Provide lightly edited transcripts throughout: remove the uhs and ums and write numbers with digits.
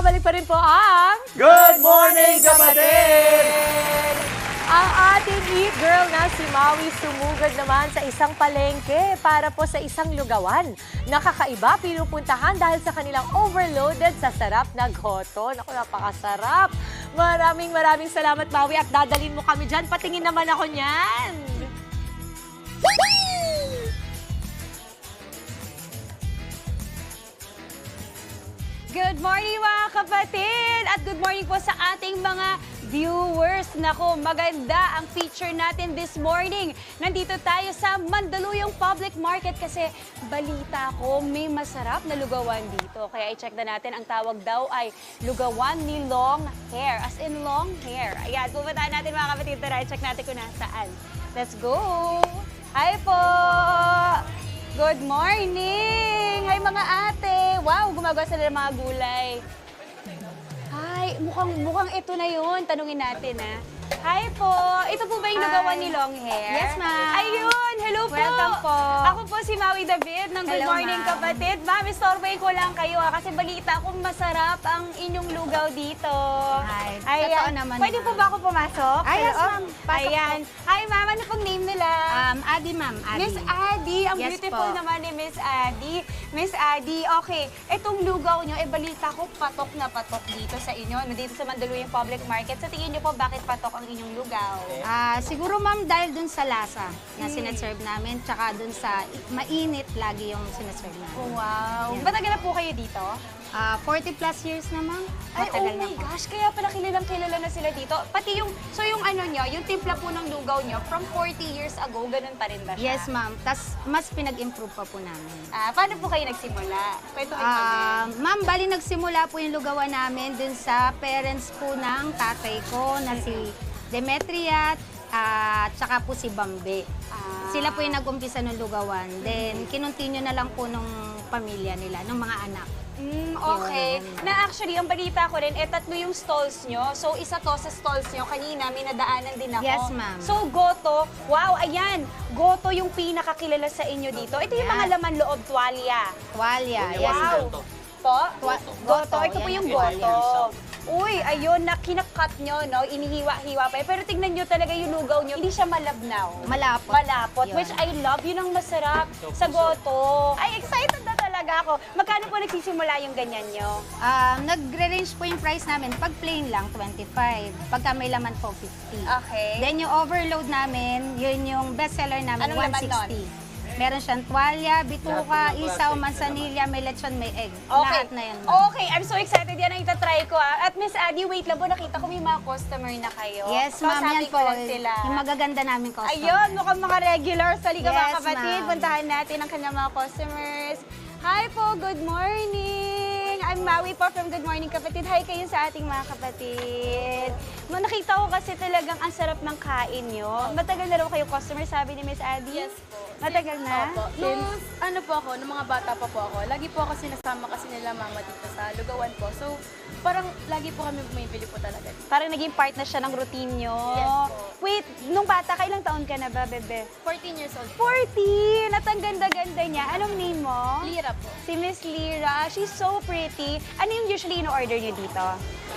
nagbabalik pa rin po ang... Good morning, kapatid! Ang ating Eat Girl na si Maui sumugod naman sa isang palengke para po sa isang lugawan. Nakakaiba, pinupuntahan dahil sa kanilang overloaded sa sarap na goto. Naku, napakasarap. Maraming salamat, Maui, at dadalhin mo kami dyan. Patingin naman ako niyan. Good morning mga kapatid! At good morning po sa ating mga viewers. Naku, maganda ang feature natin this morning. Nandito tayo sa Mandaluyong Public Market kasi balita ko may masarap na lugawan dito. Kaya i-check na natin, ang tawag daw ay lugawan ni long hair. As in long hair. Ayan, pupuntahan natin mga kapatid. Tara, i-check natin kung nasaan. Let's go! Hi po! Good morning! Hi mga ate! Wow, gumagawa sila ng mga gulay. Hi, mukhang ito na yun. Tanungin natin, ha. Hi po! Ito po ba yung lugawan ni long hair? Yes, ma'am. Ayun! Hello po! Welcome po. Ako po si Maui David ng Good Hello, Morning ma'am. Kapatid. Ma'am, istorbayin ko lang kayo, ha, kasi balita kong masarap ang inyong lugaw dito. Hi. Ayan. Totoo naman, Pwede ma'am. po ba ako pumasok? Ay, yes, Hello? ma'am. Pasok Ayan. Hi, ma'am. Ano pong name nila? Adi, ma'am. Adi. Miss Adi, ang Yes beautiful po. naman ni Miss Adi. Miss Adi, okay, itong lugaw nyo, balita ko patok na patok dito sa inyo, dito sa Mandaluyong Public Market. Sa tingin nyo po, bakit patok ang inyong lugaw? Siguro, ma'am, dahil dun sa lasa na sinaserve namin, tsaka dun sa mainit lagi yung sinaserve namin. Wow. Yeah. Matagal na po kayo dito? 40 plus years na, ma'am. Ay, oh Matagal na my po. gosh, kaya pala kilala na sila dito. Pati yung, so yung ano nyo, yung timpla po ng lugaw nyo, from 40 years ago, ganun pa rin ba siya? Yes, ma'am. Tas mas pinag-improve pa po namin. Paano po kayo nagsimula? Kwento kayo kami. Ma'am, bali nagsimula po yung lugawan namin dun sa parents po ng tatay ko na si Demetria at tsaka po si Bambe. Sila po yung nag-umpisa ng lugawan. Then, kinontinue na lang po nung pamilya nila, ng mga anak. Okay. Yun. Na actually, ang balita ko rin, tatlo yung stalls nyo. So, isa to sa stalls nyo. Kanina, may nadaanan din ako. Yes, ma'am. So, Goto, wow, ayan. Goto yung pinakakilala sa inyo dito. Ito yung mga Yes. laman loob, tuwalya. Tuwalya, yes, ma'am. Wow. Po? Goto. Ito po yan yung tuwalya. Goto. Uy, ayun, na kinakat nyo, no? Inihiwa-hiwa pa. Pero tignan nyo talaga yung lugaw nyo. Hindi siya malabnaw. Malapot. Malapot, Yun. which I love. Yun ang masarap sa Goto. Ay, excited na talaga ako. Magkano po nagsisimula yung ganyan nyo? Nagre-range po yung price namin. Pag plain lang, 25. Pagka may laman po, 50. Okay. Then yung overload namin, yun yung bestseller namin, Anong laman 160. Meron siyang tuwalya, bituka, isaw, mansanilya, may lechon, may egg. Okay. Lahat na yun. Okay, I'm so excited. Yan ang itatry ko. At Miss Adi, wait lang po. Nakita ko may mga customer na kayo. Yes, ma'am, Kausapin yan ko po. lang sila. Yung magaganda namin customer. Ayun, mukhang mga regulars. Halika mga Yes, kapatid. ma'am. Puntahan natin ang kanilang mga customers. Hi po, good morning. I'm Maui po from Good Morning Kapatid. Hi kayo sa ating mga kapatid. Nakita ko kasi talagang ang sarap ng kain nyo. Matagal na raw kayo customer, sabi ni Miss Adi? Yes po. Matagal na? Opo. Nung ano po ako, nung mga bata pa po ako, lagi po ako sinasama kasi nila mama dito sa lugawan po. So, parang lagi po kami bumibili po talaga. Parang naging part na siya ng routine nyo. Yes po. Wait, nung bata ka, ilang taon ka na ba, bebe? 14 years old. 14! At ang ganda-ganda niya. Anong name mo? Lira po. Si Miss Lira. She's so pretty. Ano yung usually in-order niyo dito?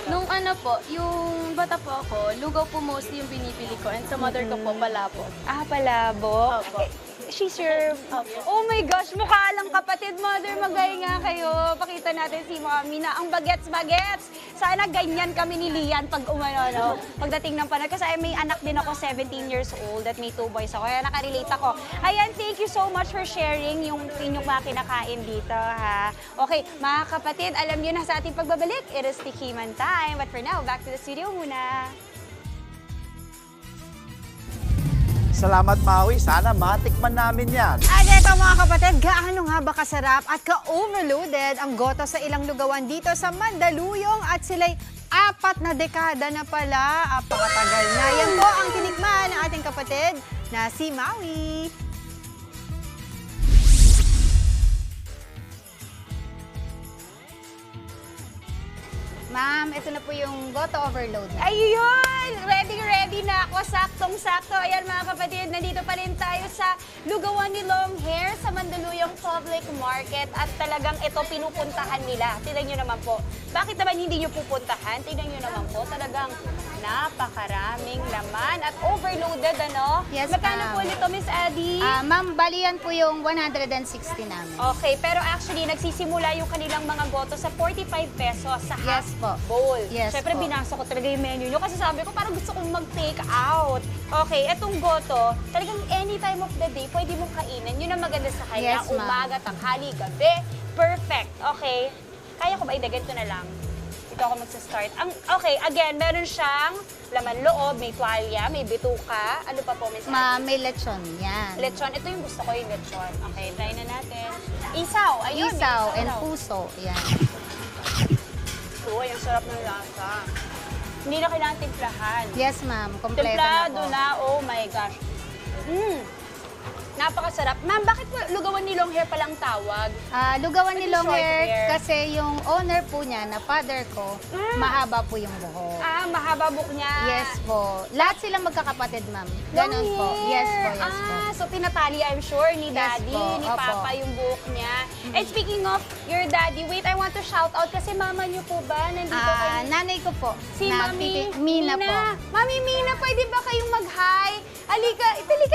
Nung ano po, yung bata po ako, lugaw po mostly yung binibili ko. And sa mother ko po, palabok. Palabok. Opo. She's your... Opo. Oh my gosh, mukha lang kapatid, mother. Magaling kayo. Pakita natin si Mami na ang bagets-bagets. Sana ganyan kami ni Lian pag umano, no? Pagdating ng panahon. Kasi may anak din ako, 17 years old, at may 2 boys ako. Kaya nakarelate ako. Ayan, thank you so much for sharing yung inyong mga kinakain dito, ha? Okay, mga kapatid, alam niyo na sa ating pagbabalik, it is Tikiman time. But for now, back to the studio muna. Salamat, Maui. Sana matikman namin yan. At ito mga kapatid, gaano nga ba kasarap at ka-overloaded ang goto sa ilang lugawan dito sa Mandaluyong at sila'y 4 na dekada na pala. Apakatagal na. Yan po ang tinikman ng ating kapatid na si Maui. Ma'am, ito na po yung Goto Overload. Ayun! Ready na ako. Saktong-sakto. Ayan mga kapatid, nandito pa rin tayo sa lugawan ni Long Hair sa Mandaluyong Public market at talagang ito pinupuntahan nila. Tingnan nyo naman po. Bakit naman hindi nyo pupuntahan? Tingnan nyo naman po, talagang napakaraming laman at overloaded, ano? Yes, Magkano ma'am. po nito, Miss Addie? Ma'am, bali yan po yung 160 namin. Okay, pero actually, nagsisimula yung kanilang mga goto sa 45 pesos sa half Yes po. bowl. Yes Siyempre, po. binasa ko talaga yung menu nyo kasi sabi ko, parang gusto kong mag-take out. Okay, etong goto, talagang any time of the day, pwede mong kainin. Yun ang maganda sa kanya. Yes, ma'am. Umaga, tanghali, gabi. Perfect. Okay. Kaya ko ba ganito na lang? Ito ako magsa-start. Okay, again, meron siyang laman loob, may tuwalya, may bituka. Ano pa po, Miss Addie? May lechon, yan. Lechon. Ito yung gusto ko, yung lechon. Okay, try na natin. Isaw. Ayun, may Isaw and daw. puso, yan. Uy, ang sarap ng lasa. Hindi na kailangan timplahan. Yes, ma'am. Kompleto Templado na po. na, oh my gosh. Napakasarap. Ma'am, bakit po lugawan ni long hair pala ang tawag? Lugawan ni Pati long short hair hair. kasi yung owner po niya, na father ko, mahaba po yung buhok. Mahaba buhok niya. Yes po. Lahat silang magkakapatid, ma'am. Ganon Long po. Yes po, hair. yes po. So tinatali, I'm sure, ni Yes daddy, po, ni opo. papa yung buhok niya. And speaking of your daddy, wait, I want to shout out kasi mama niyo po ba nandito kayo? Nanay ko po. Si na Mami Mina po. Mami Mina, pwede ba kayong mag-hi? Halika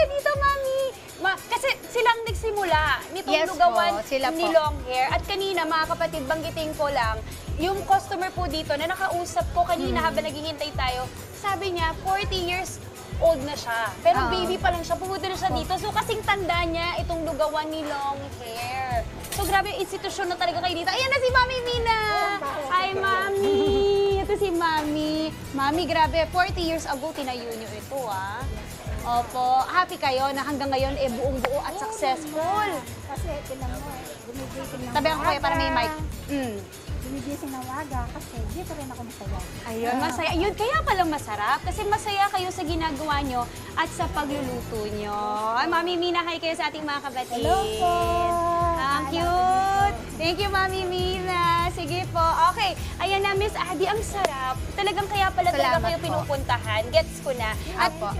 dito, Mami. Kasi silang nagsimula nitong Yes lugawan po, sila ni po. long hair. At kanina, mga kapatid, banggitin ko lang, yung customer po dito na nakausap ko kanina habang naghihintay tayo, sabi niya, 40 years old na siya. Pero Oo. baby pa lang siya, pumunta na siya dito. So kasing tanda niya itong lugawan ni long hair. So grabe, institusyon na talaga kayo dito. Ayan na si Mami Mina! Hi, Mami! Ito si Mami. Mami, grabe, 40 years ago, tinayo niyo ito, ah. Opo, happy kayo na hanggang ngayon buong-buo at successful. Kasi tinan mo, gumigising ng Tabi ako kuya para may mic. Gumigising ng waga kasi dito rin ako masaya. Ayun, masaya. Yun, kaya palang masarap. Kasi masaya kayo sa ginagawa nyo at sa pagluluto nyo. Ay, Mami Mina, hi kayo sa ating mga kapatid. Hello po! Ang cute! Thank you, Mami Mina. Sige po. Okay. Ayan na, Miss Addie, ang sarap. Talagang kaya pala talaga Salamat kayo po. pinupuntahan. Gets ko na. At Opo.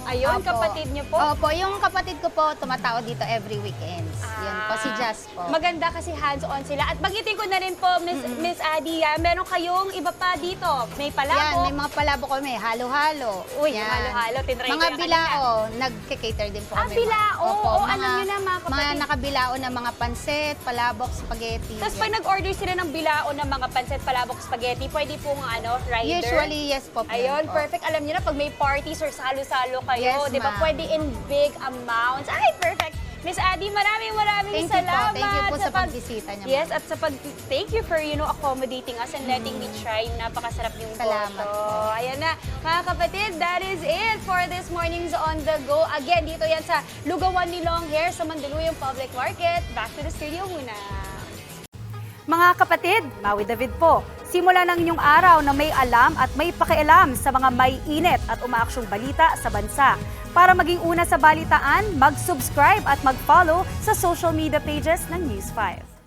ayun, Opo. kapatid nyo po. Opo, yung kapatid ko po, tumatao dito every weekends. Yun po, si Jazz po. Maganda kasi hands-on sila. At bagitin ko na rin po, Miss Addie, meron kayong iba pa dito. May Yan, palabok. may mga palabo kami, halo-halo. Uy, Yan. halo-halo, tinry ko Mga yan bilao, nagke-cater din po kami. bilao. Opo, Oo, alam nyo na, mga kapatid. Mga nakabilao na mga pansit, palabok, spaghetti. Tapos Yan. pag nag-order sila ng bilao ng mga pancit, palabok, spaghetti, pwede pong rider. Usually, yes po. Ayun, po. perfect. Alam niyo na, pag may parties or salo-salo kayo, Yes, di ba, ma'am. pwede in big amounts. Ay, perfect. Miss Addie, maraming Thank you po. salamat. Thank you po sa pagbisita niyo, Yes, ma'am. at thank you for, accommodating us and letting me try. Napakasarap yung Salamat goto. po. Ayan na, mga kapatid, that is it for this morning's On The Go. Again, dito yan sa Lugawan ni Long Hair sa Mandaluyong Public Market. Back to the studio muna. Mga kapatid, Maui David po. Simula ng inyong araw na may alam at may pakialam sa mga may init at umaaksyong balita sa bansa. Para maging una sa balitaan, mag-subscribe at mag-follow sa social media pages ng News 5.